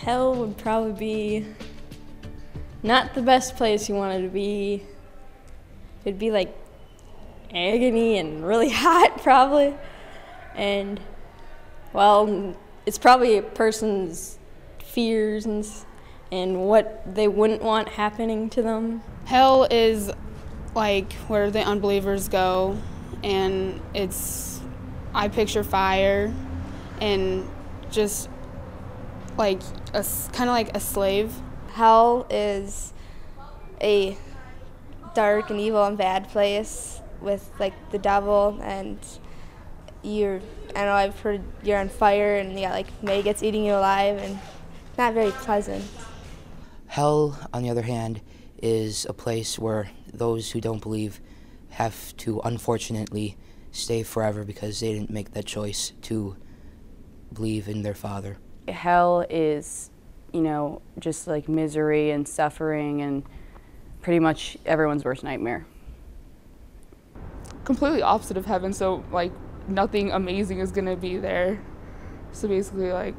Hell would probably be not the best place you wanted to be. It'd be like agony and really hot probably. And, well, it's probably a person's fears and what they wouldn't want happening to them. Hell is like where the unbelievers go, and I picture fire and just like kind of like a slave. Hell is a dark and evil and bad place with like the devil, and I know I've heard you're on fire and you got like maggots eating you alive, and not very pleasant. Hell, on the other hand, is a place where those who don't believe have to unfortunately stay forever because they didn't make that choice to believe in their Father. Hell is, just like misery and suffering and pretty much everyone's worst nightmare. Completely opposite of heaven, so like nothing amazing is gonna be there. So basically like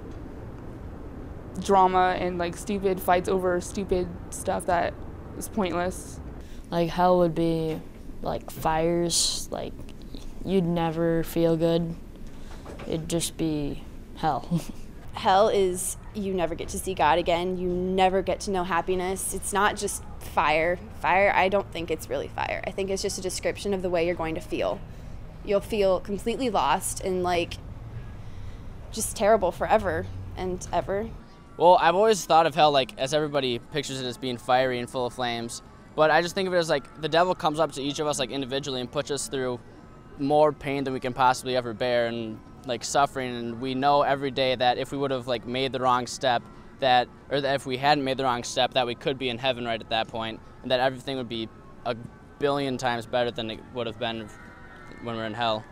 drama and like stupid fights over stupid stuff that is pointless. Like hell would be like fires, like you'd never feel good. It'd just be hell. Hell is you never get to see God again. You never get to know happiness. It's not just fire. Fire, I don't think it's really fire. I think it's just a description of the way you're going to feel. You'll feel completely lost and like just terrible forever and ever. Well, I've always thought of hell like as everybody pictures it as being fiery and full of flames, but I just think of it as like the devil comes up to each of us like individually and puts us through more pain than we can possibly ever bear and like suffering, and we know every day that if we would have like made the wrong step that if we hadn't made the wrong step that we could be in heaven right at that point, and that everything would be a billion times better than it would have been when we're in hell.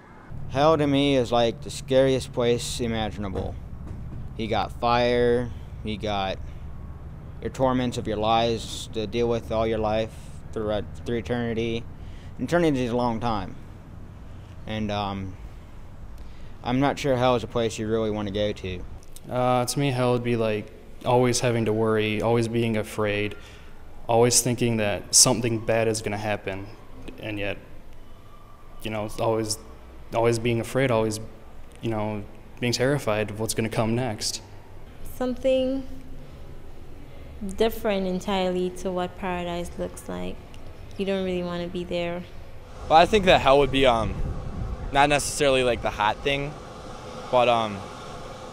Hell to me is like the scariest place imaginable. You got fire, you got your torments of your lives to deal with all your life through eternity. Eternity is a long time. And I'm not sure hell is a place you really want to go to. To me, hell would be like always having to worry, always being afraid, always thinking that something bad is going to happen, and yet, always being afraid, always, being terrified of what's going to come next. Something different entirely to what paradise looks like. You don't really want to be there. Well, I think that hell would be not necessarily like the hot thing, but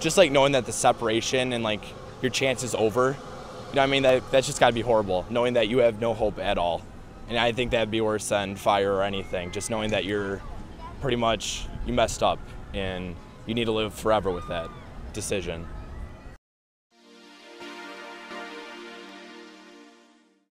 just like knowing that the separation and like your chance is over. You know what I mean? That's just got to be horrible, knowing that you have no hope at all. And I think that'd be worse than fire or anything, just knowing that you're pretty much, you messed up and you need to live forever with that decision.